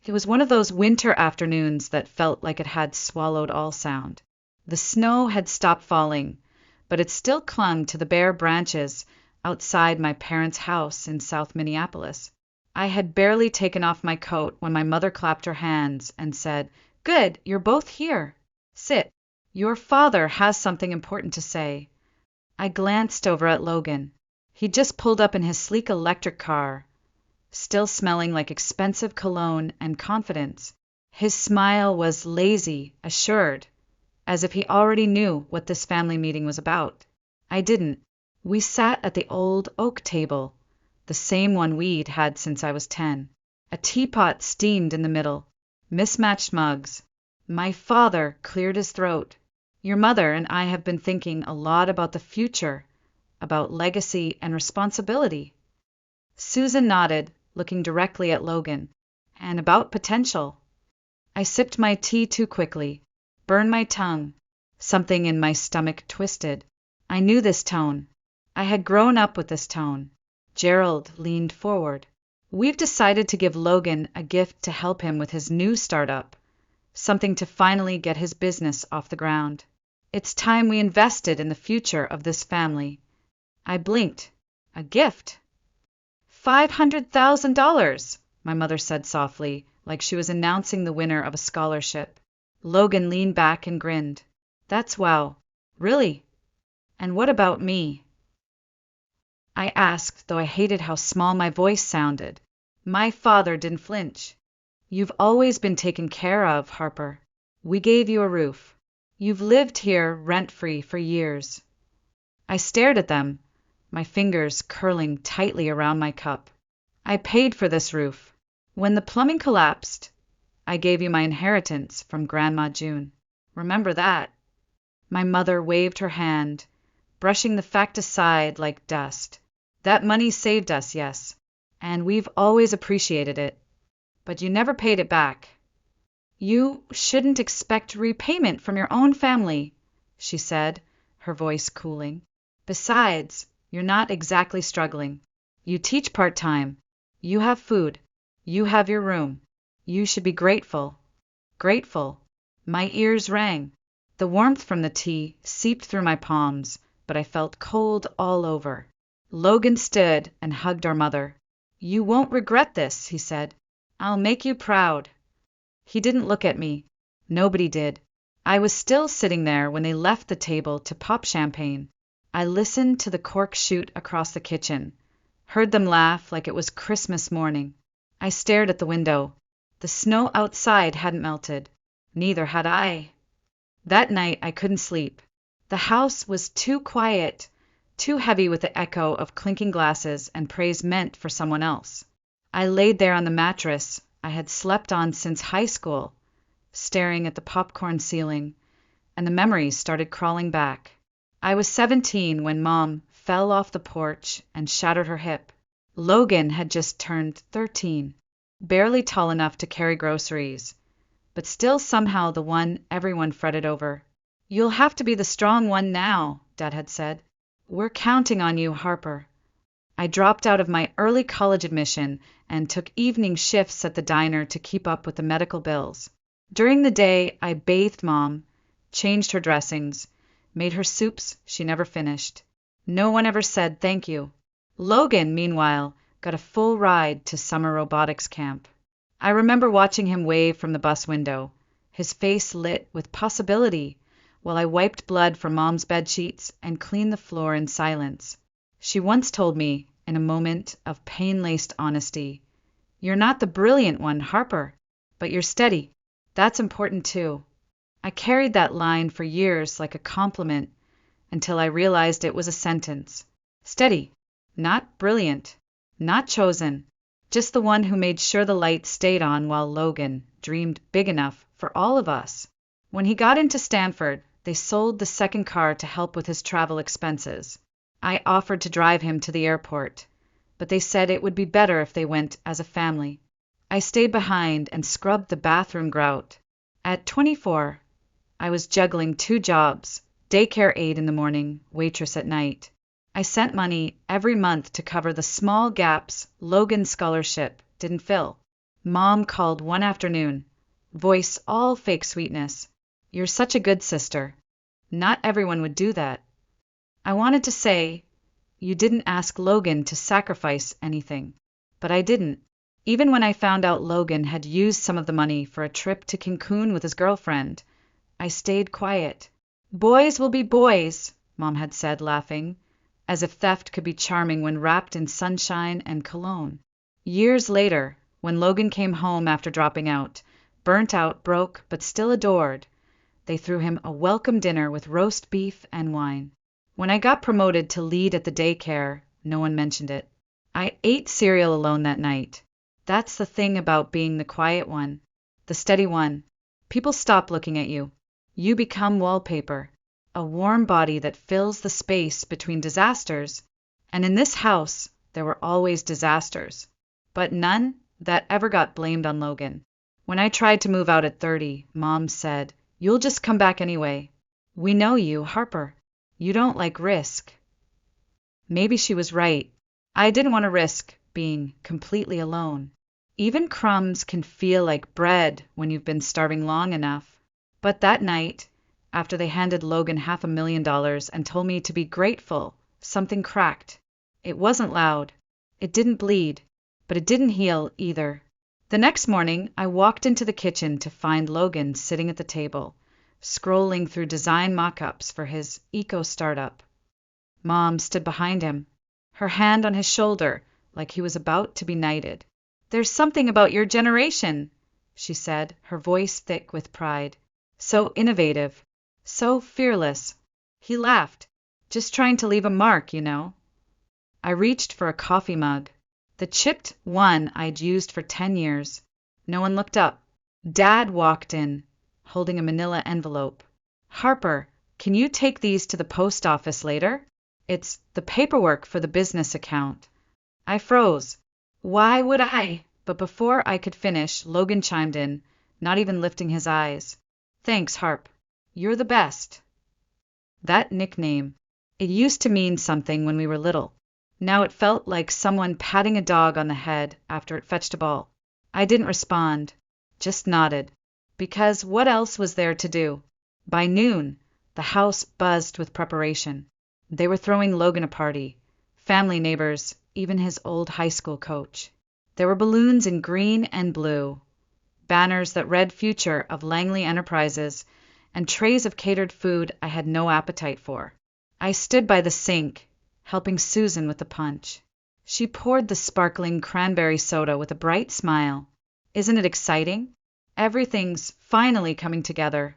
It was one of those winter afternoons that felt like it had swallowed all sound. The snow had stopped falling, but it still clung to the bare branches outside my parents' house in South Minneapolis. I had barely taken off my coat when my mother clapped her hands and said, "Good, you're both here. Sit. Your father has something important to say." I glanced over at Logan. He'd just pulled up in his sleek electric car, still smelling like expensive cologne and confidence. His smile was lazy, assured, as if he already knew what this family meeting was about. I didn't. We sat at the old oak table, the same one we'd had since I was 10. A teapot steamed in the middle, mismatched mugs. My father cleared his throat. "Your mother and I have been thinking a lot about the future, about legacy and responsibility." Susan nodded, looking directly at Logan. "And about potential." I sipped my tea too quickly, burned my tongue. Something in my stomach twisted. I knew this tone. I had grown up with this tone. Gerald leaned forward. "We've decided to give Logan a gift to help him with his new startup, something to finally get his business off the ground. It's time we invested in the future of this family." I blinked. "A gift?" $500,000, my mother said softly, like she was announcing the winner of a scholarship. Logan leaned back and grinned. "That's wow. Really? And what about me?" I asked, though I hated how small my voice sounded. My father didn't flinch. "You've always been taken care of, Harper. We gave you a roof. You've lived here rent-free for years." I stared at them, my fingers curling tightly around my cup. "I paid for this roof. When the plumbing collapsed, I gave you my inheritance from Grandma June. Remember that." My mother waved her hand, brushing the fact aside like dust. "That money saved us, yes, and we've always appreciated it. But you never paid it back." "You shouldn't expect repayment from your own family," she said, her voice cooling. "Besides, you're not exactly struggling. You teach part-time. You have food. You have your room. You should be grateful." Grateful. My ears rang. The warmth from the tea seeped through my palms, but I felt cold all over. Logan stood and hugged our mother. "You won't regret this," he said. "I'll make you proud." He didn't look at me. Nobody did. I was still sitting there when they left the table to pop champagne. I listened to the cork shoot across the kitchen, heard them laugh like it was Christmas morning. I stared at the window. The snow outside hadn't melted. Neither had I. That night I couldn't sleep. The house was too quiet, too heavy with the echo of clinking glasses and praise meant for someone else. I laid there on the mattress I had slept on since high school, staring at the popcorn ceiling, and the memories started crawling back. I was 17 when Mom fell off the porch and shattered her hip. Logan had just turned 13, barely tall enough to carry groceries, but still somehow the one everyone fretted over. "You'll have to be the strong one now," Dad had said. "We're counting on you, Harper." I dropped out of my early college admission and took evening shifts at the diner to keep up with the medical bills. During the day, I bathed Mom, changed her dressings, made her soups she never finished. No one ever said thank you. Logan, meanwhile, got a full ride to summer robotics camp. I remember watching him wave from the bus window, his face lit with possibility, while I wiped blood from Mom's bedsheets and cleaned the floor in silence. She once told me, in a moment of pain-laced honesty, "You're not the brilliant one, Harper, but you're steady. That's important too." I carried that line for years like a compliment until I realized it was a sentence. Steady, not brilliant, not chosen, just the one who made sure the light stayed on while Logan dreamed big enough for all of us. When he got into Stanford, they sold the second car to help with his travel expenses. I offered to drive him to the airport, but they said it would be better if they went as a family. I stayed behind and scrubbed the bathroom grout. At 24, I was juggling 2 jobs, daycare aide in the morning, waitress at night. I sent money every month to cover the small gaps Logan's scholarship didn't fill. Mom called one afternoon, voice all fake sweetness. "You're such a good sister. Not everyone would do that." I wanted to say, "You didn't ask Logan to sacrifice anything." But I didn't. Even when I found out Logan had used some of the money for a trip to Cancun with his girlfriend, I stayed quiet. "Boys will be boys," Mom had said, laughing, as if theft could be charming when wrapped in sunshine and cologne. Years later, when Logan came home after dropping out, burnt out, broke, but still adored, they threw him a welcome dinner with roast beef and wine. When I got promoted to lead at the daycare, no one mentioned it. I ate cereal alone that night. That's the thing about being the quiet one, the steady one. People stop looking at you. You become wallpaper, a warm body that fills the space between disasters. And in this house, there were always disasters, but none that ever got blamed on Logan. When I tried to move out at 30, Mom said, "You'll just come back anyway. We know you, Harper. You don't like risk." Maybe she was right. I didn't want to risk being completely alone. Even crumbs can feel like bread when you've been starving long enough. But that night, after they handed Logan $500,000 and told me to be grateful, something cracked. It wasn't loud. It didn't bleed, but it didn't heal either. The next morning, I walked into the kitchen to find Logan sitting at the table, scrolling through design mock-ups for his eco startup. Mom stood behind him, her hand on his shoulder like he was about to be knighted. "There's something about your generation," she said, her voice thick with pride. "So innovative, so fearless." He laughed. "Just trying to leave a mark, you know." I reached for a coffee mug, the chipped one I'd used for 10 years. No one looked up. Dad walked in, holding a manila envelope. "Harper, can you take these to the post office later? It's the paperwork for the business account." I froze. Why would I? But before I could finish, Logan chimed in, not even lifting his eyes. "Thanks, Harp. You're the best." That nickname. It used to mean something when we were little. Now it felt like someone patting a dog on the head after it fetched a ball. I didn't respond, just nodded. Because what else was there to do? By noon, the house buzzed with preparation. They were throwing Logan a party. Family, neighbors, even his old high school coach. There were balloons in green and blue, banners that read "Future" of Langley Enterprises, and trays of catered food I had no appetite for. I stood by the sink, helping Susan with the punch. She poured the sparkling cranberry soda with a bright smile. "Isn't it exciting? Everything's finally coming together."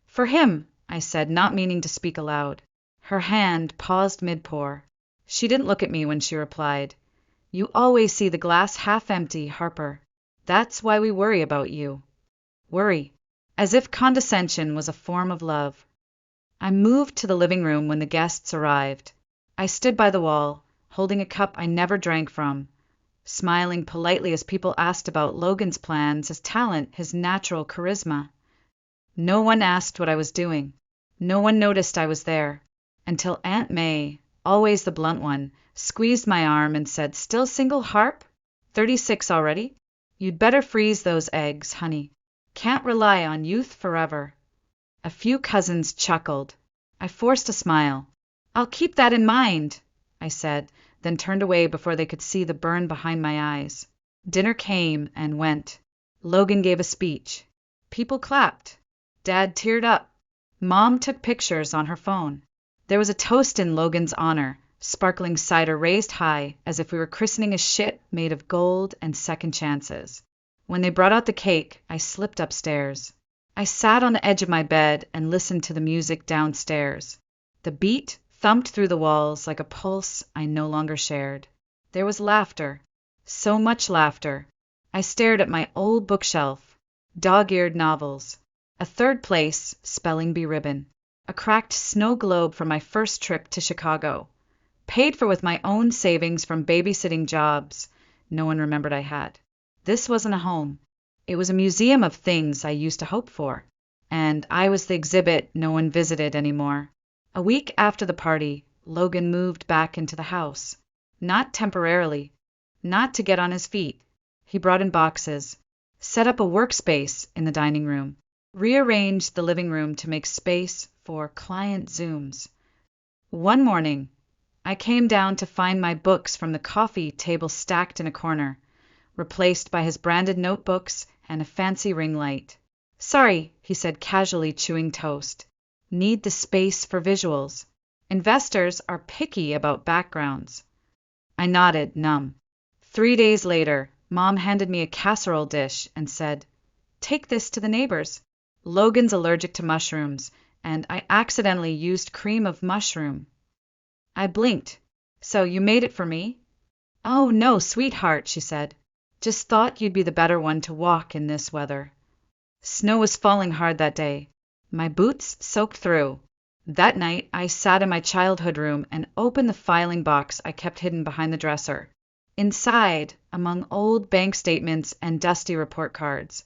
"For him," I said, not meaning to speak aloud. Her hand paused mid-pour. She didn't look at me when she replied, "You always see the glass half empty, Harper. That's why we worry about you." Worry. As if condescension was a form of love. I moved to the living room when the guests arrived. I stood by the wall, holding a cup I never drank from, smiling politely as people asked about Logan's plans, his talent, his natural charisma. No one asked what I was doing. No one noticed I was there, until Aunt May, always the blunt one, squeezed my arm and said, "Still single, Harp? 36 already? You'd better freeze those eggs, honey. Can't rely on youth forever." A few cousins chuckled. I forced a smile. "I'll keep that in mind," I said, then turned away before they could see the burn behind my eyes. Dinner came and went. Logan gave a speech. People clapped. Dad teared up. Mom took pictures on her phone. There was a toast in Logan's honor, sparkling cider raised high as if we were christening a ship made of gold and second chances. When they brought out the cake, I slipped upstairs. I sat on the edge of my bed and listened to the music downstairs. The beat thumped through the walls like a pulse I no longer shared. There was laughter. So much laughter. I stared at my old bookshelf. Dog-eared novels. A third place spelling bee ribbon. A cracked snow globe from my first trip to Chicago. Paid for with my own savings from babysitting jobs no one remembered I had. This wasn't a home. It was a museum of things I used to hope for. And I was the exhibit no one visited anymore. A week after the party, Logan moved back into the house. Not temporarily. Not to get on his feet. He brought in boxes, set up a workspace in the dining room, rearranged the living room to make space for client Zooms. One morning, I came down to find my books from the coffee table stacked in a corner, replaced by his branded notebooks and a fancy ring light. "Sorry," he said, casually chewing toast. "Need the space for visuals. Investors are picky about backgrounds." I nodded, numb. 3 days later, Mom handed me a casserole dish and said, "Take this to the neighbors. Logan's allergic to mushrooms, and I accidentally used cream of mushroom." I blinked. "So you made it for me?" "Oh, no, sweetheart," she said. "Just thought you'd be the better one to walk in this weather." Snow was falling hard that day. My boots soaked through. That night, I sat in my childhood room and opened the filing box I kept hidden behind the dresser. Inside, among old bank statements and dusty report cards,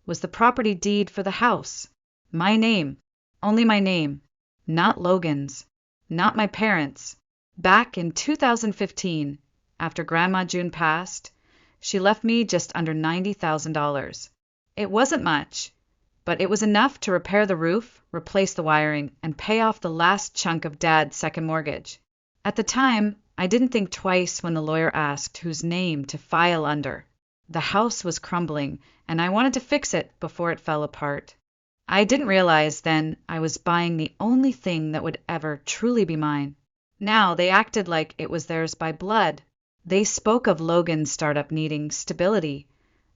was the property deed for the house. My name. Only my name. Not Logan's. Not my parents'. Back in 2015, after Grandma June passed, she left me just under $90,000. It wasn't much, but it was enough to repair the roof, replace the wiring, and pay off the last chunk of Dad's second mortgage. At the time, I didn't think twice when the lawyer asked whose name to file under. The house was crumbling, and I wanted to fix it before it fell apart. I didn't realize then I was buying the only thing that would ever truly be mine. Now they acted like it was theirs by blood. They spoke of Logan's startup needing stability,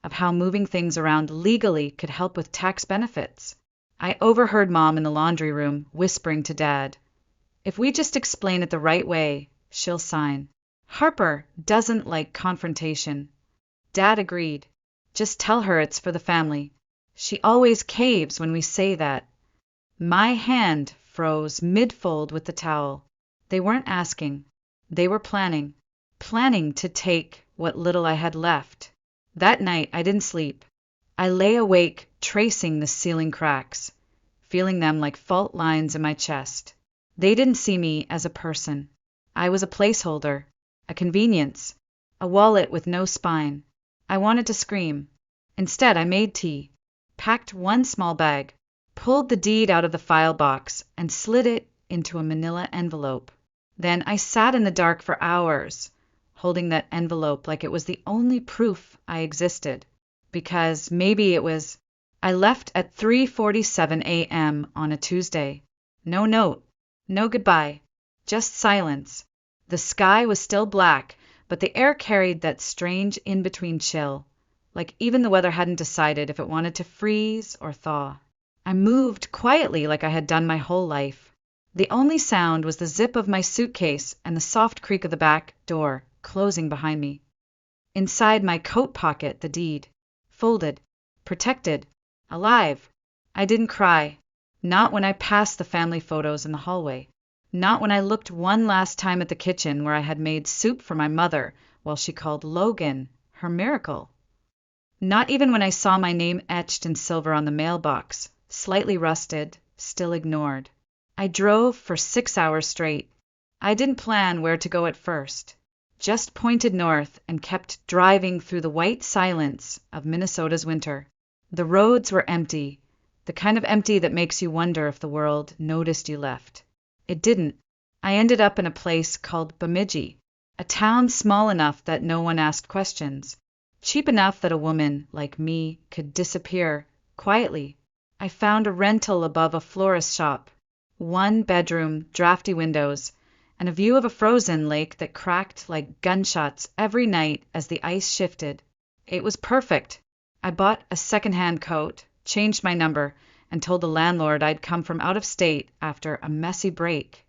of how moving things around legally could help with tax benefits. I overheard Mom in the laundry room whispering to Dad, "If we just explain it the right way, she'll sign. Harper doesn't like confrontation." Dad agreed. "Just tell her it's for the family. She always caves when we say that." My hand froze mid-fold with the towel. They weren't asking. They were planning. Planning to take what little I had left. That night I didn't sleep. I lay awake tracing the ceiling cracks, feeling them like fault lines in my chest. They didn't see me as a person. I was a placeholder, a convenience, a wallet with no spine. I wanted to scream. Instead, I made tea, packed one small bag, pulled the deed out of the file box, and slid it into a manila envelope. Then I sat in the dark for hours, holding that envelope like it was the only proof I existed. Because maybe it was. I left at 3:47 a.m. on a Tuesday. No note, no goodbye, just silence. The sky was still black, but the air carried that strange in-between chill, like even the weather hadn't decided if it wanted to freeze or thaw. I moved quietly like I had done my whole life. The only sound was the zip of my suitcase and the soft creak of the back door closing behind me. Inside my coat pocket, the deed. Folded, protected, alive. I didn't cry. Not when I passed the family photos in the hallway. Not when I looked one last time at the kitchen where I had made soup for my mother while she called Logan her miracle. Not even when I saw my name etched in silver on the mailbox, slightly rusted, still ignored. I drove for 6 hours straight. I didn't plan where to go at first. Just pointed north and kept driving through the white silence of Minnesota's winter. The roads were empty, the kind of empty that makes you wonder if the world noticed you left. It didn't. I ended up in a place called Bemidji, a town small enough that no one asked questions, cheap enough that a woman like me could disappear quietly. I found a rental above a florist shop, 1-bedroom, drafty windows, and a view of a frozen lake that cracked like gunshots every night as the ice shifted. It was perfect. I bought a second-hand coat, changed my number, and told the landlord I'd come from out of state after a messy break.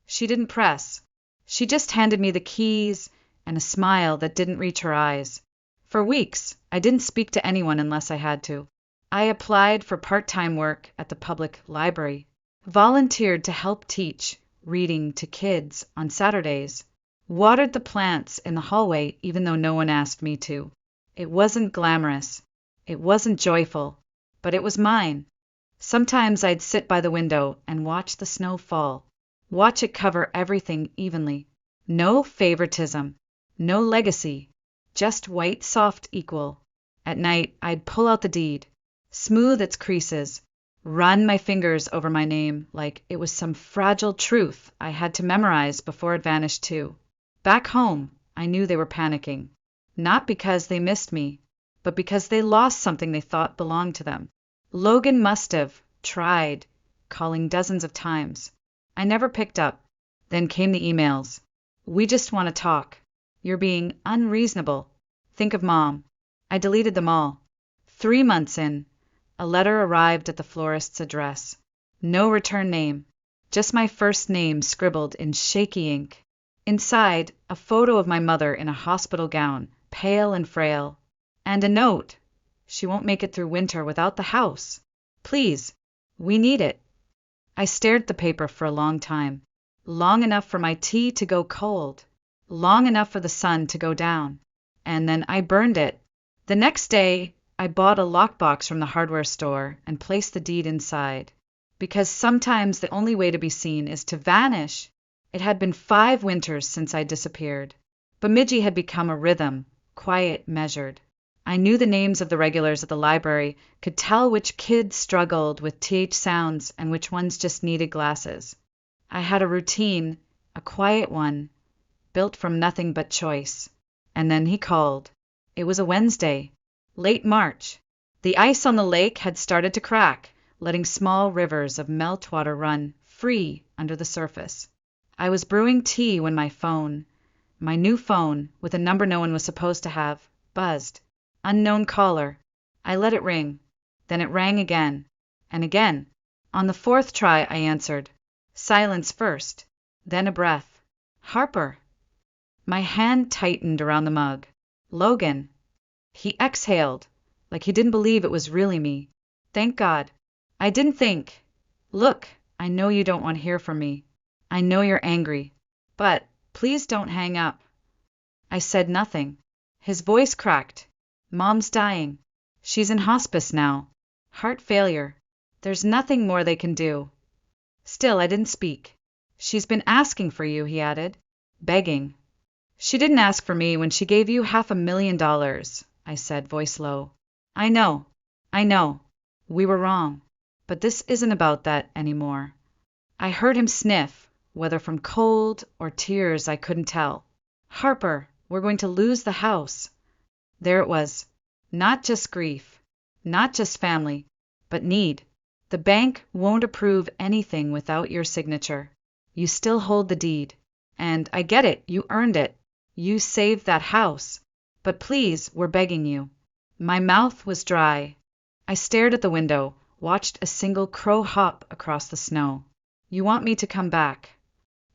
She didn't press. She just handed me the keys and a smile that didn't reach her eyes. For weeks, I didn't speak to anyone unless I had to. I applied for part-time work at the public library, volunteered to help teach reading to kids on Saturdays, watered the plants in the hallway even though no one asked me to. It wasn't glamorous. It wasn't joyful, but it was mine. Sometimes I'd sit by the window and watch the snow fall, watch it cover everything evenly. No favoritism, no legacy, just white soft equal. At night, I'd pull out the deed, smooth its creases, run my fingers over my name like it was some fragile truth I had to memorize before it vanished too. Back home, I knew they were panicking, not because they missed me, but because they lost something they thought belonged to them. Logan must have tried calling dozens of times. I never picked up. Then came the emails. We just want to talk. You're being unreasonable. Think of Mom. I deleted them all. 3 months in, a letter arrived at the florist's address. No return name, just my first name scribbled in shaky ink. Inside, a photo of my mother in a hospital gown, pale and frail, and a note. She won't make it through winter without the house. Please, we need it. I stared at the paper for a long time, long enough for my tea to go cold, long enough for the sun to go down, and then I burned it. The next day, I bought a lockbox from the hardware store and placed the deed inside, because sometimes the only way to be seen is to vanish. It had been 5 winters since I disappeared. Bemidji had become a rhythm, quiet, measured. I knew the names of the regulars at the library, could tell which kids struggled with th sounds and which ones just needed glasses. I had a routine, a quiet one, built from nothing but choice. And then he called. It was a Wednesday, late March. The ice on the lake had started to crack, letting small rivers of meltwater run free under the surface. I was brewing tea when my phone, my new phone, with a number no one was supposed to have, buzzed. Unknown caller. I let it ring. Then it rang again. And again. On the 4th try, I answered. Silence first. Then a breath. Harper. My hand tightened around the mug. Logan. He exhaled, like he didn't believe it was really me. Thank God. I didn't think. Look, I know you don't want to hear from me. I know you're angry. But please don't hang up. I said nothing. His voice cracked. Mom's dying. She's in hospice now. Heart failure. There's nothing more they can do. Still, I didn't speak. She's been asking for you, he added. Begging. She didn't ask for me when she gave you $500,000, I said, voice low. I know. We were wrong. But this isn't about that anymore. I heard him sniff, whether from cold or tears I couldn't tell. Harper, we're going to lose the house. There it was. Not just grief, not just family, but need. The bank won't approve anything without your signature. You still hold the deed. And I get it, you earned it. You saved that house. But please, we're begging you. My mouth was dry. I stared at the window, watched a single crow hop across the snow. You want me to come back.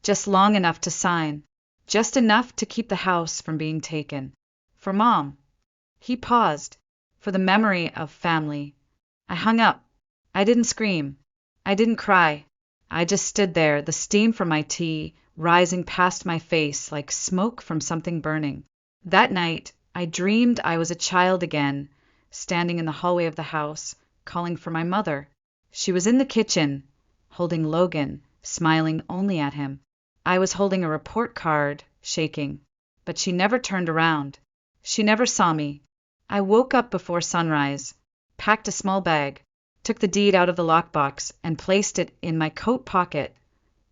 Just long enough to sign. Just enough to keep the house from being taken. For Mom. He paused. For the memory of family. I hung up. I didn't scream. I didn't cry. I just stood there, the steam from my tea rising past my face like smoke from something burning. That night, I dreamed I was a child again, standing in the hallway of the house, calling for my mother. She was in the kitchen, holding Logan, smiling only at him. I was holding a report card, shaking, but she never turned around. She never saw me. I woke up before sunrise, packed a small bag, took the deed out of the lockbox, and placed it in my coat pocket,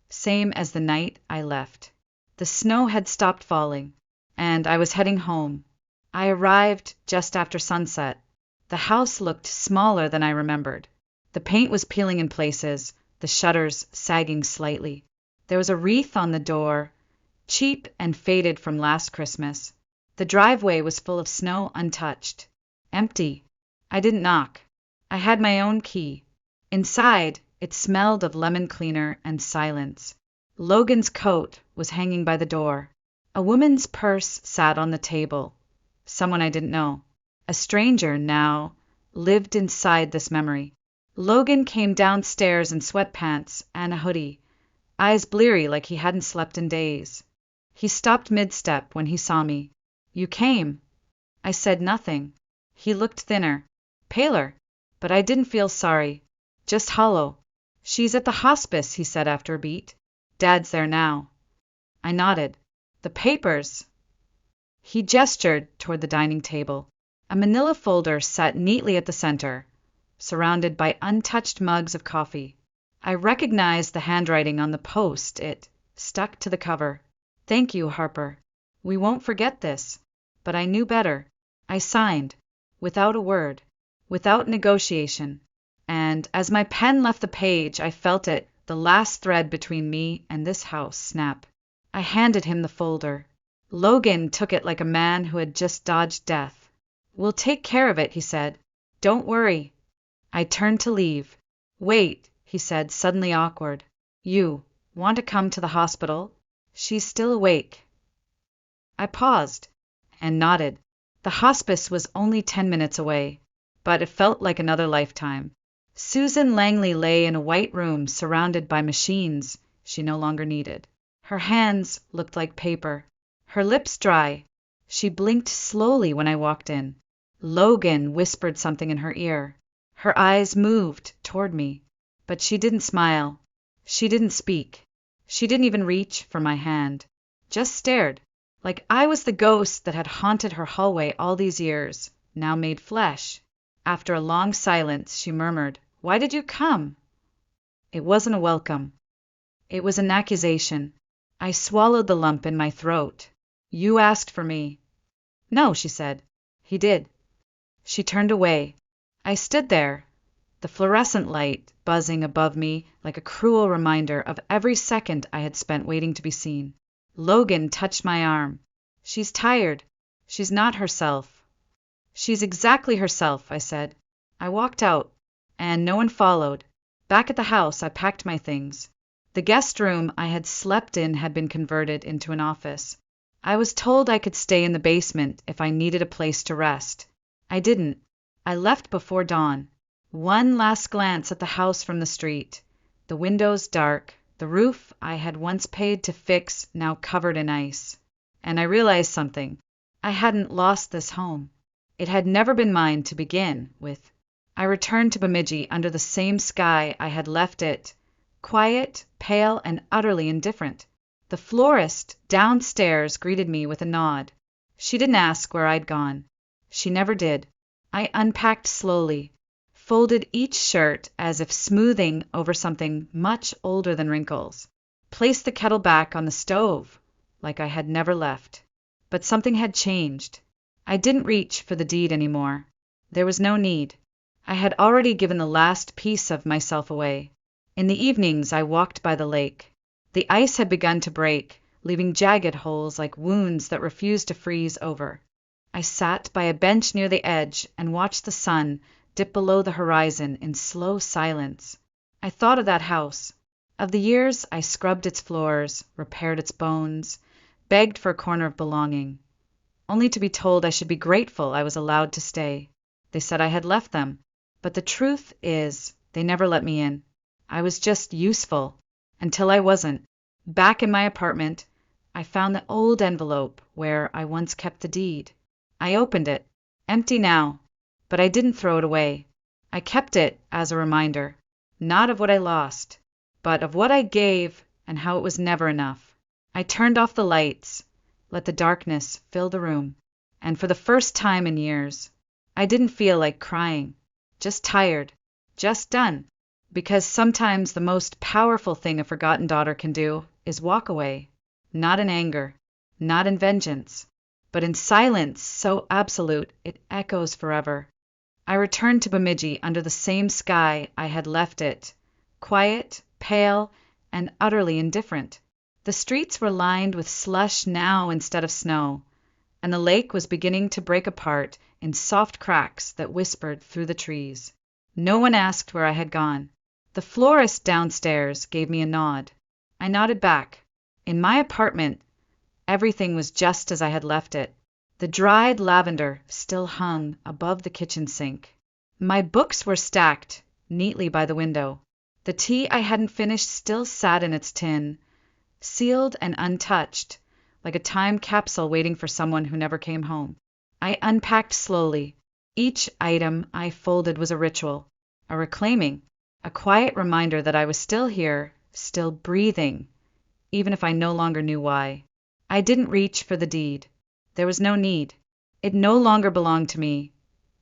same as the night I left. The snow had stopped falling, and I was heading home. I arrived just after sunset. The house looked smaller than I remembered. The paint was peeling in places, the shutters sagging slightly. There was a wreath on the door, cheap and faded from last Christmas. The driveway was full of snow untouched. Empty. I didn't knock. I had my own key. Inside, it smelled of lemon cleaner and silence. Logan's coat was hanging by the door. A woman's purse sat on the table. Someone I didn't know. A stranger now lived inside this memory. Logan came downstairs in sweatpants and a hoodie, eyes bleary like he hadn't slept in days. He stopped mid-step when he saw me. You came. I said nothing. He looked thinner, paler, but I didn't feel sorry, just hollow. She's at the hospice, he said after a beat. Dad's there now. I nodded. The papers. He gestured toward the dining table. A manila folder sat neatly at the center, surrounded by untouched mugs of coffee. I recognized the handwriting on the post it stuck to the cover. "Thank you, Harper. We won't forget this." But I knew better. I signed, without a word, without negotiation, and as my pen left the page, I felt it, the last thread between me and this house, snap. I handed him the folder. Logan took it like a man who had just dodged death. "We'll take care of it," he said. "Don't worry." I turned to leave. "Wait," he said, suddenly awkward. "You want to come to the hospital? She's still awake." I paused and nodded. The hospice was only 10 minutes away, but it felt like another lifetime. Susan Langley lay in a white room surrounded by machines she no longer needed. Her hands looked like paper, her lips dry. She blinked slowly when I walked in. Logan whispered something in her ear. Her eyes moved toward me, but she didn't smile. She didn't speak. She didn't even reach for my hand. Just stared, like I was the ghost that had haunted her hallway all these years, now made flesh. After a long silence, she murmured, "Why did you come?" It wasn't a welcome. It was an accusation. I swallowed the lump in my throat. "You asked for me." "No," she said. "He did." She turned away. I stood there, the fluorescent light buzzing above me like a cruel reminder of every second I had spent waiting to be seen. Logan touched my arm. "She's tired. She's not herself." "She's exactly herself," I said. I walked out, and no one followed. Back at the house, I packed my things. The guest room I had slept in had been converted into an office. I was told I could stay in the basement if I needed a place to rest. I didn't. I left before dawn. One last glance at the house from the street. The windows dark, the roof I had once paid to fix now covered in ice. And I realized something. I hadn't lost this home. It had never been mine to begin with. I returned to Bemidji under the same sky I had left it, quiet, pale, and utterly indifferent. The florist downstairs greeted me with a nod. She didn't ask where I'd gone. She never did. I unpacked slowly, folded each shirt as if smoothing over something much older than wrinkles, placed the kettle back on the stove like I had never left. But something had changed. I didn't reach for the deed anymore. There was no need. I had already given the last piece of myself away. In the evenings I walked by the lake. The ice had begun to break, leaving jagged holes like wounds that refused to freeze over. I sat by a bench near the edge and watched the sun dip below the horizon in slow silence. I thought of that house, of the years I scrubbed its floors, repaired its bones, begged for a corner of belonging, only to be told I should be grateful I was allowed to stay. They said I had left them, but the truth is they never let me in. I was just useful, until I wasn't. Back in my apartment, I found the old envelope where I once kept the deed. I opened it, empty now, but I didn't throw it away. I kept it as a reminder, not of what I lost, but of what I gave and how it was never enough. I turned off the lights, let the darkness fill the room, and for the first time in years, I didn't feel like crying, just tired, just done, because sometimes the most powerful thing a forgotten daughter can do is walk away, not in anger, not in vengeance, but in silence so absolute it echoes forever. I returned to Bemidji under the same sky I had left it, quiet, pale, and utterly indifferent. The streets were lined with slush now instead of snow, and the lake was beginning to break apart in soft cracks that whispered through the trees. No one asked where I had gone. The florist downstairs gave me a nod. I nodded back. In my apartment, everything was just as I had left it. The dried lavender still hung above the kitchen sink. My books were stacked neatly by the window. The tea I hadn't finished still sat in its tin, sealed and untouched, like a time capsule waiting for someone who never came home. I unpacked slowly. Each item I folded was a ritual, a reclaiming, a quiet reminder that I was still here, still breathing, even if I no longer knew why. I didn't reach for the deed. There was no need. It no longer belonged to me,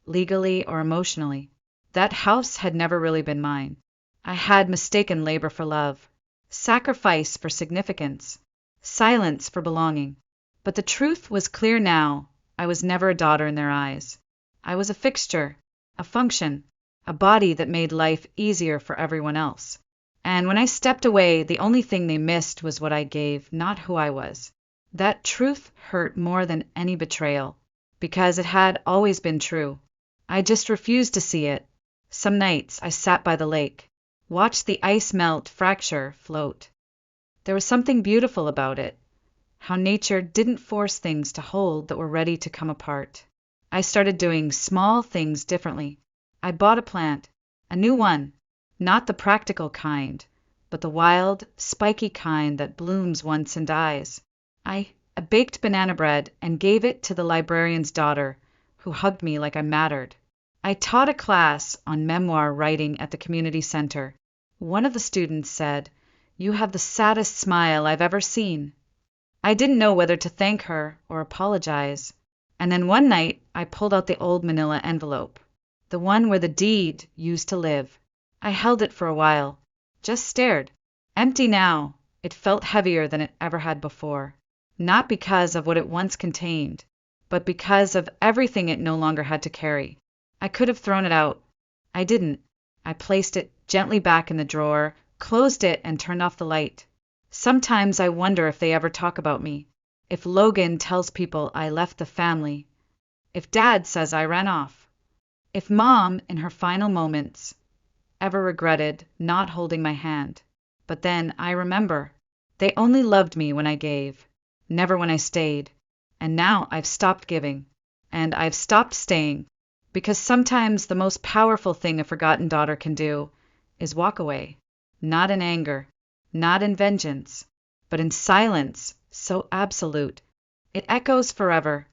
legally or emotionally. That house had never really been mine. I had mistaken labor for love, sacrifice for significance, silence for belonging. But the truth was clear now. I was never a daughter in their eyes. I was a fixture, a function, a body that made life easier for everyone else. And when I stepped away, the only thing they missed was what I gave, not who I was. That truth hurt more than any betrayal, because it had always been true. I just refused to see it. Some nights I sat by the lake, watched the ice melt, fracture, float. There was something beautiful about it, how nature didn't force things to hold that were ready to come apart. I started doing small things differently. I bought a plant, a new one, not the practical kind, but the wild, spiky kind that blooms once and dies. I baked banana bread and gave it to the librarian's daughter, who hugged me like I mattered. I taught a class on memoir writing at the community center. One of the students said, "You have the saddest smile I've ever seen." I didn't know whether to thank her or apologize. And then one night I pulled out the old manila envelope, the one where the deed used to live. I held it for a while, just stared. Empty now, it felt heavier than it ever had before. Not because of what it once contained, but because of everything it no longer had to carry. I could have thrown it out. I didn't. I placed it gently back in the drawer, closed it, and turned off the light. Sometimes I wonder if they ever talk about me. If Logan tells people I left the family. If Dad says I ran off. If Mom, in her final moments, ever regretted not holding my hand. But then I remember. They only loved me when I gave, never when I stayed. And now I've stopped giving. And I've stopped staying. Because sometimes the most powerful thing a forgotten daughter can do is walk away. Not in anger, not in vengeance, but in silence so absolute. It echoes forever.